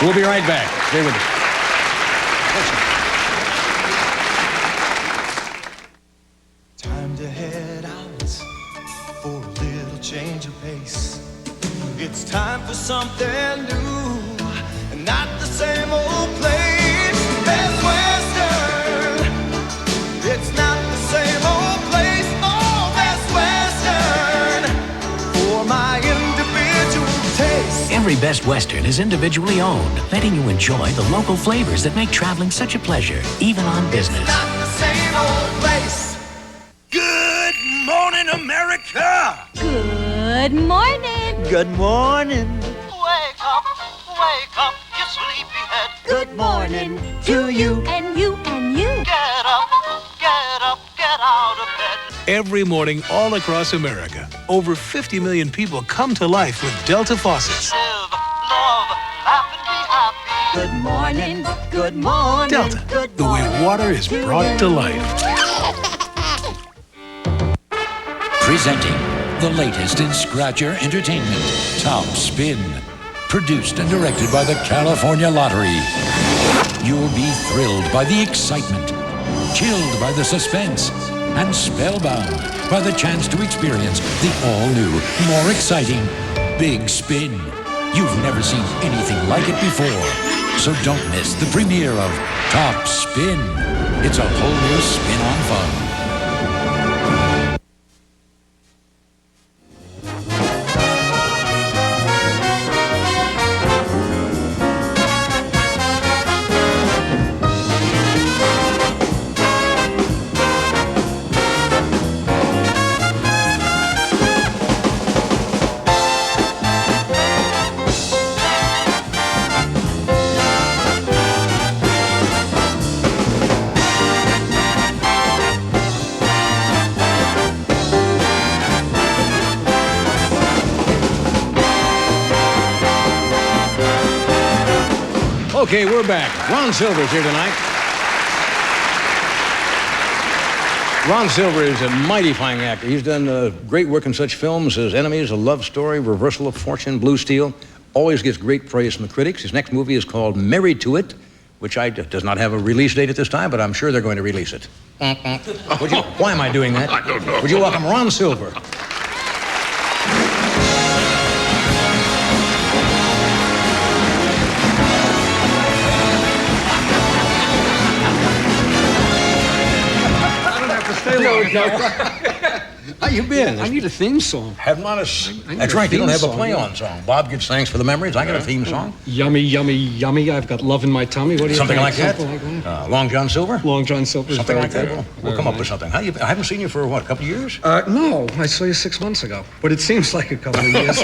Speaker 2: We'll be right back. Stay with us.
Speaker 10: Time to head out for a little change of pace. It's time for something new and not the same old place. Best Western. It's not the same old place. Oh, Best Western for my individual taste.
Speaker 11: Every Best Western is individually owned, letting you enjoy the local flavors that make traveling such a pleasure, even on business.
Speaker 10: It's not the same old place.
Speaker 12: Good morning, America!
Speaker 24: Good morning.
Speaker 12: Good morning.
Speaker 10: Wake up, you sleepyhead.
Speaker 24: Good morning to you and you and you.
Speaker 10: Get up, get out of bed.
Speaker 12: Every morning all across America, over 50 million people come to life with Delta faucets.
Speaker 10: Live, love, laugh, and be happy.
Speaker 24: Good morning. Good morning.
Speaker 12: Delta,
Speaker 24: Good
Speaker 12: the way water is brought to life.
Speaker 11: Presenting the latest in Scratcher entertainment, Top Spin. Produced and directed by the California Lottery. You'll be thrilled by the excitement, chilled by the suspense, and spellbound by the chance to experience the all-new, more exciting Big Spin. You've never seen anything like it before, so don't miss the premiere of Top Spin. It's a whole new spin on fun.
Speaker 2: Okay, we're back. Ron Silver's here tonight. Ron Silver is a mighty fine actor. He's done great work in such films as Enemies, A Love Story, Reversal of Fortune, Blue Steel. Always gets great praise from the critics. His next movie is called Married to It, which does not have a release date at this time, but I'm sure they're going to release it. Why am I doing that?
Speaker 23: I don't know.
Speaker 2: Would you welcome Ron Silver?
Speaker 6: How
Speaker 2: you been?
Speaker 7: I need a theme song.
Speaker 2: Have not a... That's right, you don't have a play-on song. Bob gets thanks for the memories. I got a theme song.
Speaker 7: Yummy, yummy, yummy. I've got love in my tummy. What do you
Speaker 2: Something
Speaker 7: think?
Speaker 2: like that? Long John Silver?
Speaker 7: Long John Silver.
Speaker 2: Something like that? We'll come up with something. I haven't seen you for, what, a couple of years?
Speaker 7: No, I saw you 6 months ago. But it seems like a couple of years.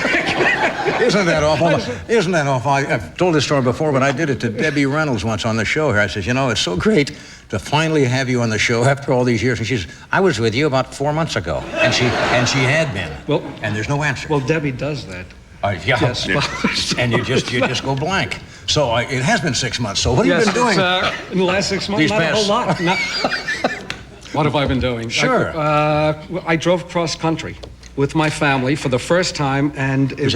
Speaker 2: Isn't that awful? Isn't that awful? I've told this story before, but I did it to Debbie Reynolds once on the show here. I said, you know, it's so great to finally have you on the show after all these years. And she says, I was with you about 4 months ago. And she had been.
Speaker 7: Well,
Speaker 2: and there's no answer.
Speaker 7: Well, Debbie does that.
Speaker 2: Yeah.
Speaker 7: Yes.
Speaker 2: And you just go blank. So it has been 6 months. So what have you been doing?
Speaker 7: In the last 6 months,
Speaker 2: These
Speaker 7: not
Speaker 2: past...
Speaker 7: a whole lot. What have I been doing?
Speaker 2: Sure.
Speaker 7: I drove cross country with my family for the first time, and it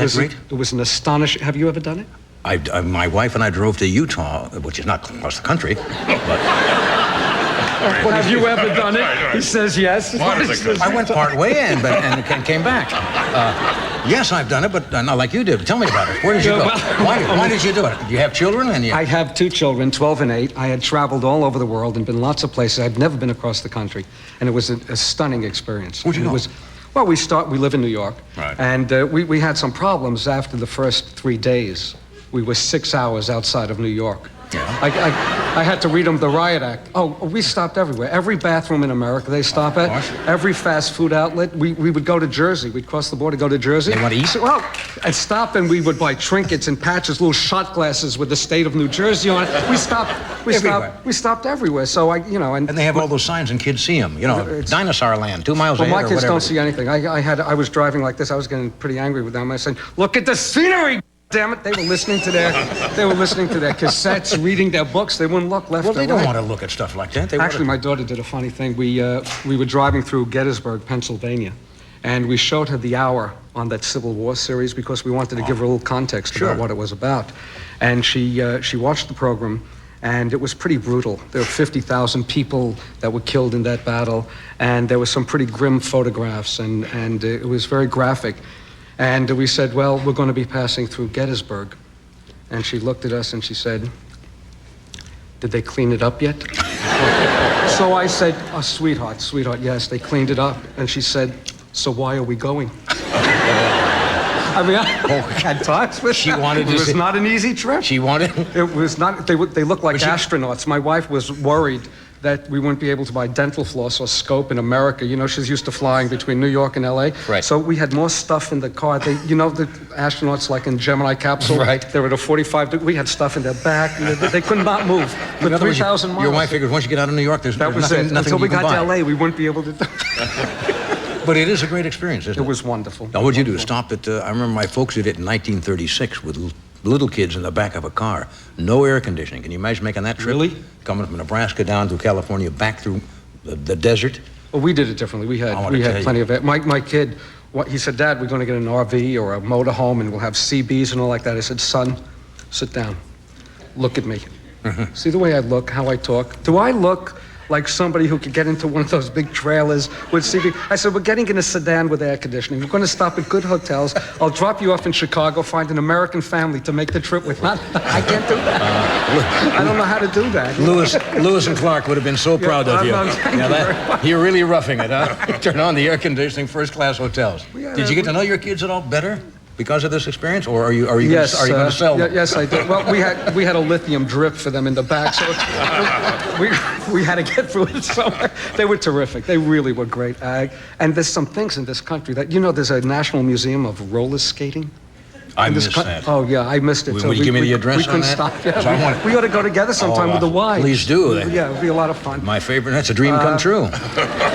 Speaker 7: was an astonishing. Have you ever done it?
Speaker 2: My wife and I drove to Utah, which is not across the country, but...
Speaker 7: Have you ever done it? He says yes.
Speaker 2: I went part way in, and came back. Yes, I've done it, but not like you did. Tell me about it. Where did you go? Why did you do it? Do you have children?
Speaker 7: I have 2 children, 12 and 8. I had traveled all over the world and been lots of places. I'd never been across the country, and it was a stunning experience.
Speaker 2: Where'd you go?
Speaker 7: Well, we live in New York,
Speaker 2: right.
Speaker 7: And we had some problems after the first 3 days. We were 6 hours outside of New York.
Speaker 2: Yeah.
Speaker 7: I had to read them the riot act. Oh, we stopped everywhere. Every bathroom in America they stop at. Every fast food outlet. We would go to Jersey. We'd cross the border, go to Jersey.
Speaker 2: They want to eat?
Speaker 7: Well, and stop, and we would buy trinkets and patches, little shot glasses with the state of New Jersey on it. We stopped everywhere. So and
Speaker 2: they have all those signs and kids see them. You know, Dinosaur Land, 2 miles ahead.
Speaker 7: Well, my kids
Speaker 2: don't
Speaker 7: see anything. I was driving like this. I was getting pretty angry with them. I said, "Look at the scenery." Damn it! They were listening to their cassettes, reading their books. They wouldn't look left or right.
Speaker 2: Well, they don't want to look at stuff like that.
Speaker 7: Actually, my daughter did a funny thing. We were driving through Gettysburg, Pennsylvania, and we showed her the hour on that Civil War series because we wanted to give her a little context about what it was about. And she watched the program, and it was pretty brutal. There were 50,000 people that were killed in that battle, and there were some pretty grim photographs, and it was very graphic. And we said, well, we're going to be passing through Gettysburg. And she looked at us and she said, did they clean it up yet? So I said, oh, sweetheart, yes, they cleaned it up. And she said, so why are we going? I mean, I had times with
Speaker 2: she wanted
Speaker 7: it was not an easy trip.
Speaker 2: She wanted?
Speaker 7: It was not, they looked like astronauts. My wife was worried that we wouldn't be able to buy dental floss or scope in America. You know, she's used to flying between New York and L.A.
Speaker 2: Right.
Speaker 7: So we had more stuff in the car. The astronauts like in Gemini capsule.
Speaker 2: Right.
Speaker 7: They were at a 45. We had stuff in their back. They could not move for 3,000 miles.
Speaker 2: Your wife figured once you get out of New York, there's nothing
Speaker 7: Until we got to
Speaker 2: buy.
Speaker 7: L.A., we wouldn't be able to do
Speaker 2: But it is a great experience, isn't it?
Speaker 7: It was wonderful.
Speaker 2: Now, what'd you do? Stop at, I remember my folks did it in 1936 with little kids in the back of a car. No air conditioning. Can you imagine making that trip?
Speaker 7: Really?
Speaker 2: Coming from Nebraska down through California, back through the desert?
Speaker 7: Well, we did it differently. We had plenty of it. My kid, he said, Dad, we're going to get an RV or a motorhome and we'll have CBs and all like that. I said, son, sit down. Look at me. See the way I look, how I talk? Do I look like somebody who could get into one of those big trailers with CB? I said, we're getting in a sedan with air conditioning. We're going to stop at good hotels. I'll drop you off in Chicago, find an American family to make the trip with. I can't do that. I don't know how to do that.
Speaker 2: Lewis and Clark would have been so proud of you. You're really roughing it, huh? Turn on the air conditioning, first-class hotels. Did you get to know your kids at all better because of this experience, or are you going to sell them?
Speaker 7: Yes, I did. Well, we had a lithium drip for them in the back, so we had to get through it somewhere. They were terrific. They really were great. And there's some things in this country that, there's a National Museum of roller skating.
Speaker 2: I missed that.
Speaker 7: Oh, yeah, I missed it.
Speaker 2: Will you give me the address
Speaker 7: we couldn't
Speaker 2: on that?
Speaker 7: Stop. Yeah, we ought to go together sometime with the wives.
Speaker 2: Please do.
Speaker 7: Yeah, it would be a lot of fun.
Speaker 2: My favorite. That's a dream come true.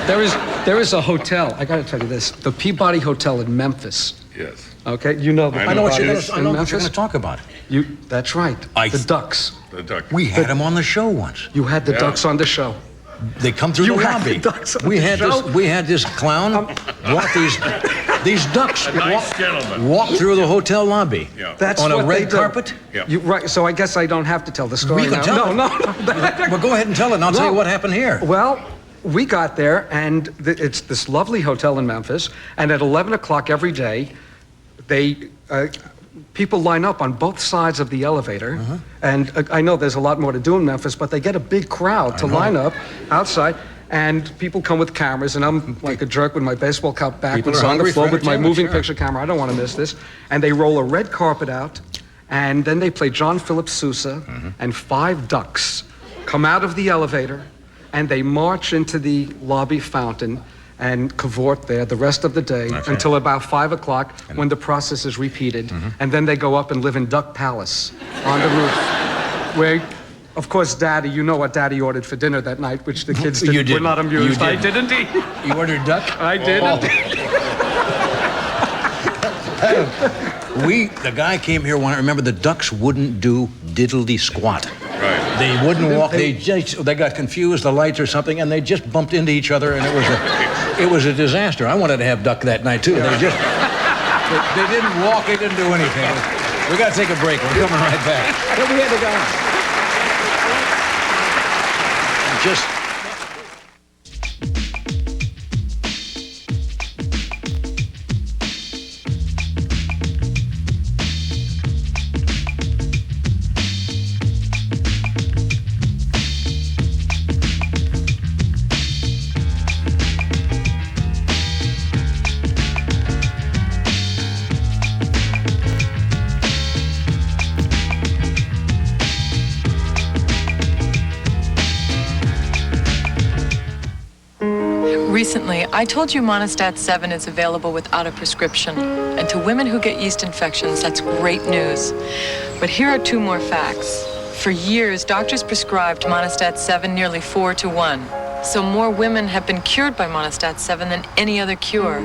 Speaker 7: There is a hotel. I got to tell you this. The Peabody Hotel in Memphis.
Speaker 6: Yes.
Speaker 7: Okay, you know.
Speaker 2: I know what you're going to talk about.
Speaker 7: That's right. The Ducks.
Speaker 6: The Ducks.
Speaker 2: We had them on the show once.
Speaker 7: You had the Ducks on the show.
Speaker 2: They come through the lobby. We had this clown walk these ducks walk through the hotel lobby.
Speaker 6: Yeah.
Speaker 7: That's
Speaker 2: on a
Speaker 7: what
Speaker 2: red carpet.
Speaker 6: Yeah.
Speaker 7: Right. So I guess I don't have to tell the story.
Speaker 2: We can tell it.
Speaker 7: No.
Speaker 2: Well, go ahead and tell it, and I'll tell you what happened here.
Speaker 7: Well, we got there, and it's this lovely hotel in Memphis, and at 11 o'clock every day, people line up on both sides of the elevator, and I know there's a lot more to do in Memphis, but they get a big crowd to line up outside, And people come with cameras, and I'm like a jerk with my baseball cap
Speaker 2: People
Speaker 7: backwards
Speaker 2: are
Speaker 7: on the
Speaker 2: hungry
Speaker 7: floor
Speaker 2: for
Speaker 7: with my
Speaker 2: entertainment,
Speaker 7: moving
Speaker 2: sure.
Speaker 7: picture camera. I don't want to miss this. And they roll a red carpet out, and then they play John Philip Sousa, and 5 ducks come out of the elevator, and they march into the lobby fountain and cavort there the rest of the day until about 5 o'clock when the process is repeated. And then they go up and live in Duck Palace on the roof, where, of course, Daddy, you know what Daddy ordered for dinner that night, which the kids
Speaker 2: You
Speaker 7: were not amused.
Speaker 2: You
Speaker 7: I did indeed.
Speaker 2: You ordered duck?
Speaker 7: I did indeed.
Speaker 2: The guy came here one. I remember the ducks wouldn't do diddly squat. Right. They wouldn't walk. They got confused, the lights or something, and they just bumped into each other, and it was a disaster. I wanted to have duck that night too. They just they didn't walk. They didn't do anything. We got to take a break. We're coming right back. But we had to go. Just.
Speaker 13: Recently, I told you Monistat 7 is available without a prescription. And to women who get yeast infections, that's great news. But here are 2 more facts. For years, doctors prescribed Monistat 7 nearly 4 to 1. So more women have been cured by Monistat 7 than any other cure.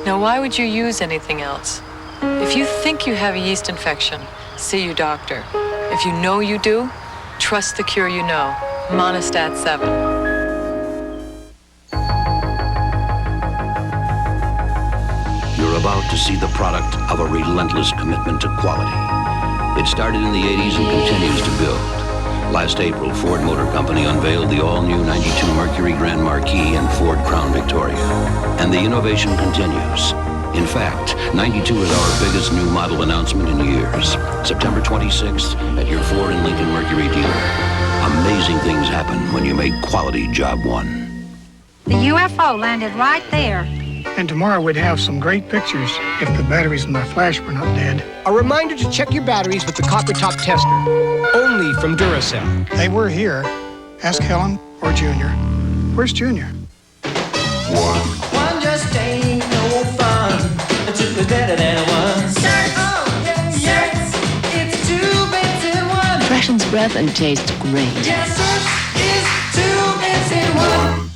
Speaker 13: Now, why would you use anything else? If you think you have a yeast infection, see your doctor. If you know you do, trust the cure you know. Monistat 7.
Speaker 14: You're about to see the product of a relentless commitment to quality. It started in the 80s and continues to build. Last April, Ford Motor Company unveiled the all-new 92 Mercury Grand Marquis and Ford Crown Victoria. And the innovation continues. In fact, 92 is our biggest new model announcement in years. September 26th at your Ford and Lincoln Mercury dealer. Amazing things happen when you make quality job one.
Speaker 15: The UFO landed right there.
Speaker 16: And tomorrow we'd have some great pictures if the batteries in my flash were not dead.
Speaker 17: A reminder to check your batteries with the copper top tester. Only from Duracell.
Speaker 16: They were here. Ask Helen or Junior. Where's Junior?
Speaker 10: One just ain't no fun. It took me better than it was. Yes, it's 2 bits in 1.
Speaker 15: Freshens breath and tastes great.
Speaker 10: Yes, it's 2 bits in 1.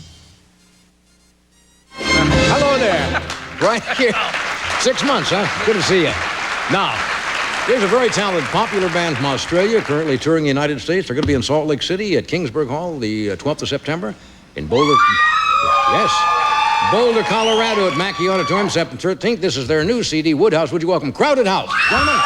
Speaker 2: Hello there. Right here. 6 months, huh? Good to see you. Now, here's a very talented, popular band from Australia, currently touring the United States. They're going to be in Salt Lake City at Kingsburg Hall the 12th of September. In Boulder, yes, Boulder, Colorado at Mackey Auditorium, September 13th. This is their new CD, Woodhouse. Would you welcome Crowded House? Gentlemen.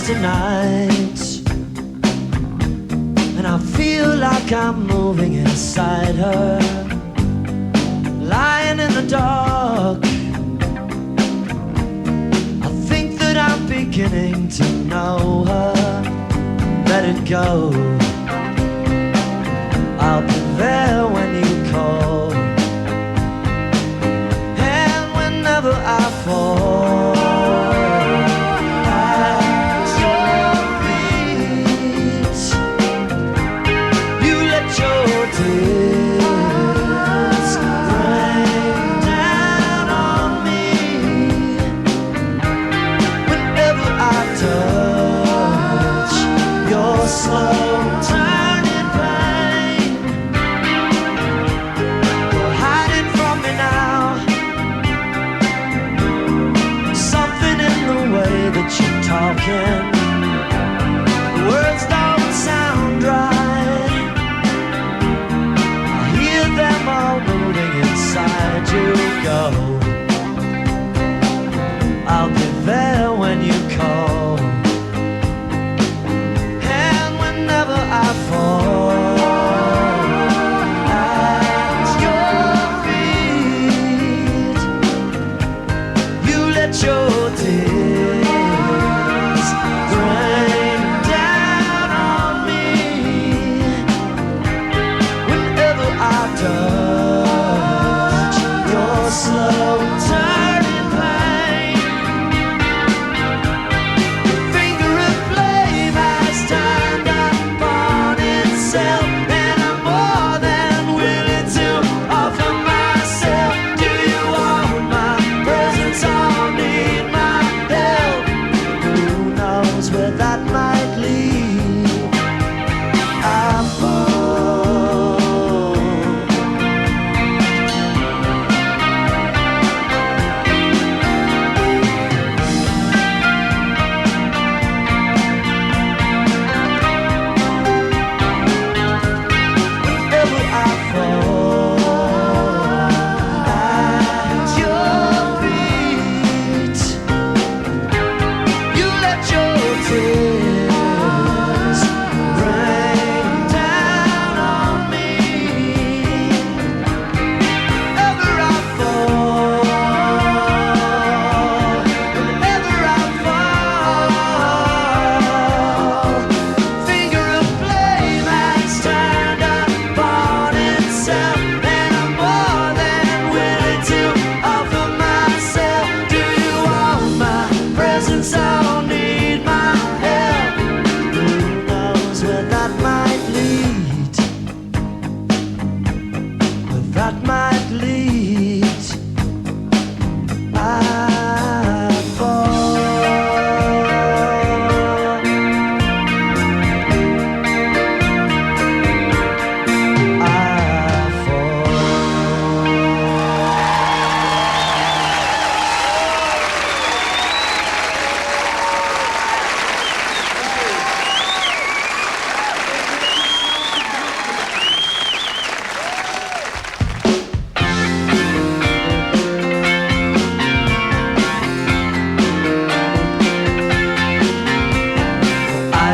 Speaker 10: Tonight, and I feel like I'm moving inside her, lying in the dark. I think that I'm beginning to know her. Let it go. I'll be there when you call, and whenever I fall, words don't sound right. I hear them all moving inside you. Go. I'll be there when you call, and whenever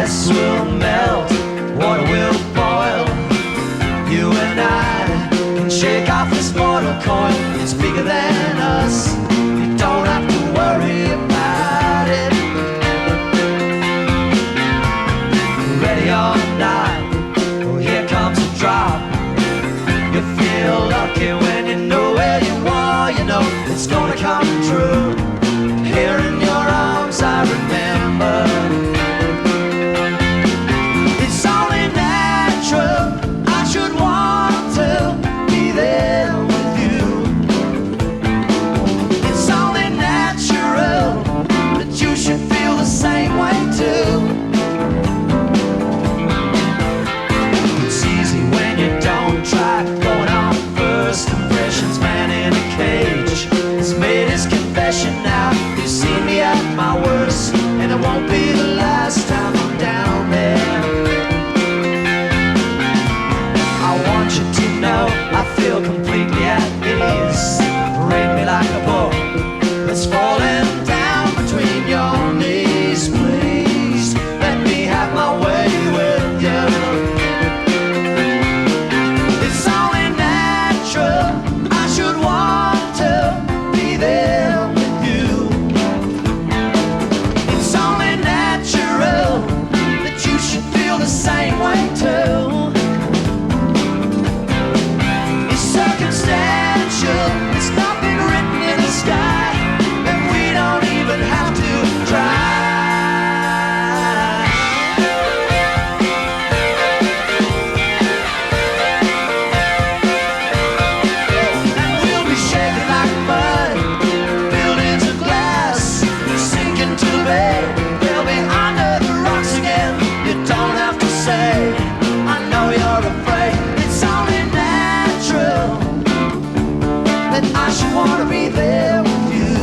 Speaker 10: ice will melt, water will boil. You and I can shake off this mortal coil. It's bigger than us. You don't have to worry about it. Ready or not, oh, here comes a drop. You feel lucky when you know where you are. You know it's gonna come true. Here in your arms I remember. It's only natural, I should want to be there with you. It's only natural that you should feel the same way too. It's easy when you don't try. Going on first impressions, man in a cage. He's made his confession now. You've seen me at my worst, and it won't be the last time I'm down there. I want you to know I feel completely at ease. Read me like a book that's falling down between your knees. Please let me have my way with you. It's only natural, I should want to be there with you. It's only natural that you should feel the same way too. It's circumstantial, it's nothing written in the sky, and we don't even have to try. And we'll be shaking like mud, buildings of glass, sinking to the bay. They'll be under the rocks again. You don't have to say, I know you're afraid. It's only natural that I should want to be there with you.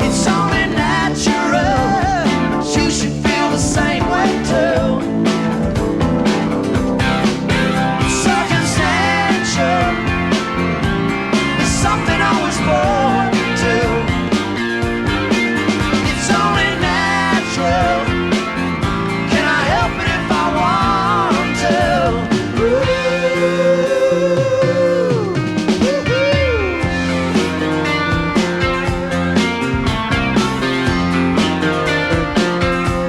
Speaker 10: It's only natural that you should feel the same way too. It's circumstantial, it's something I was born to. It's only natural, can I help it if I want to?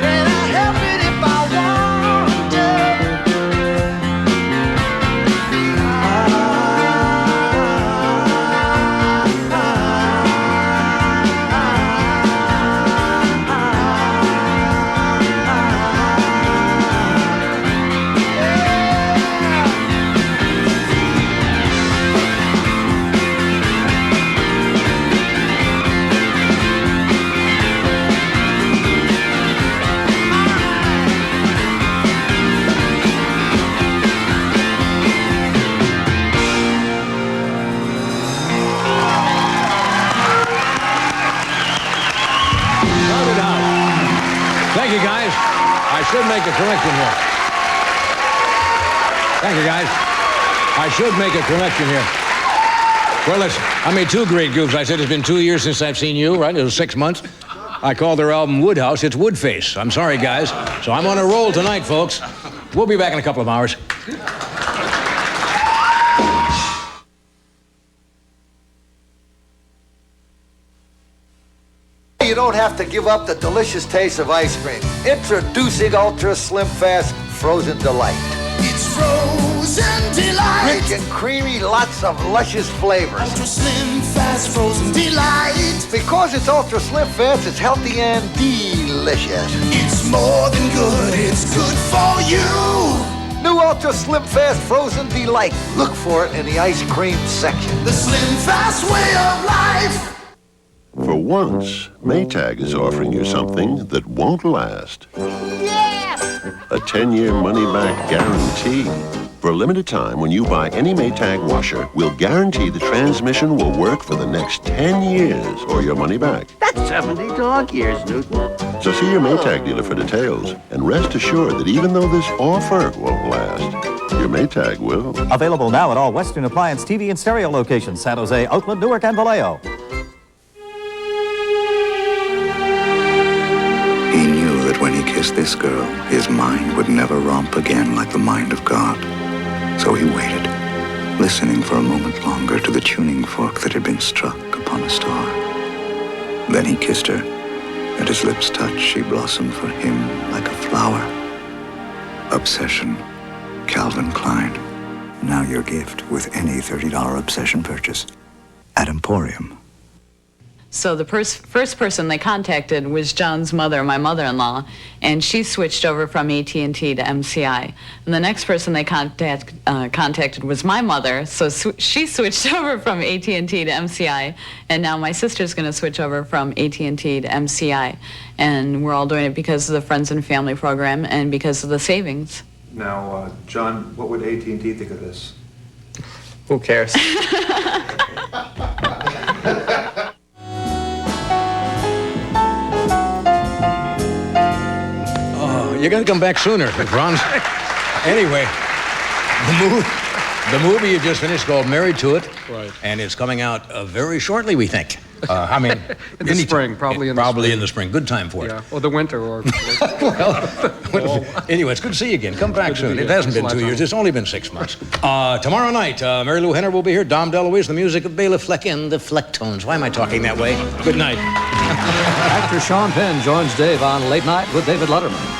Speaker 10: Can I help it if I want to?
Speaker 2: Thank you, guys. I should make a correction here. Thank you, guys. I should make a correction here. Well, listen, I made two great goofs. I said it's been 2 years since I've seen you, right? It was 6 months. I called their album Woodhouse. It's Woodface. I'm sorry, guys. So I'm on a roll tonight, folks. We'll be back in a couple of hours.
Speaker 18: You don't have to give up the delicious taste of ice cream. Introducing Ultra Slim Fast Frozen Delight. It's Frozen Delight. Rich and creamy, lots of luscious flavors. Ultra Slim Fast Frozen Delight. Because it's Ultra Slim Fast, it's healthy and delicious. It's more than good, it's good for you. New Ultra Slim Fast Frozen Delight. Look for it in the ice cream section. The Slim Fast way of life.
Speaker 19: For once, Maytag is offering you something that won't last.
Speaker 15: Yeah!
Speaker 19: A 10-year money-back guarantee. For a limited time, when you buy any Maytag washer, we'll guarantee the transmission will work for the next 10 years or your money back.
Speaker 18: That's 70 dog years, Newton.
Speaker 19: So see your Maytag dealer for details, and rest assured that even though this offer won't last, your Maytag will.
Speaker 21: Available now at all Western Appliance TV and stereo locations, San Jose, Oakland, Newark, and Vallejo.
Speaker 22: He knew
Speaker 5: that when he kissed this girl, his mind would never romp again like the mind of God. So he waited, listening for a moment longer to the tuning fork that had been struck upon a star. Then he kissed her. At his lips' touch, she blossomed for him like a flower. Obsession, Calvin Klein. Now your gift with any $30 Obsession purchase at Emporium.
Speaker 8: So the first person they contacted was John's mother, my mother-in-law, and she switched over from AT&T to MCI. And the next person they contacted was my mother, so she switched over from AT&T to MCI, and now my sister's going to switch over from AT&T to MCI. And we're all doing it because of the Friends and Family program and because of the savings.
Speaker 20: Now, John, what would AT&T think of this?
Speaker 8: Who cares?
Speaker 2: You got to come back sooner, Ron. Anyway, the movie you just finished called Married to It.
Speaker 7: Right.
Speaker 2: And it's coming out very shortly, we think. I mean,
Speaker 7: in the spring, probably in the spring.
Speaker 2: Probably in the spring. Good time for it.
Speaker 7: Yeah, or the winter, or...
Speaker 2: Well, anyway, it's good to see you again. Come back soon. It hasn't been 2 years. It's only been 6 months. Tomorrow night, Mary Lou Henner will be here. Dom DeLuise, the music of Bela Fleck and the Flecktones. Why am I talking that way? Good night.
Speaker 21: Actor Sean Penn joins Dave on Late Night with David Letterman.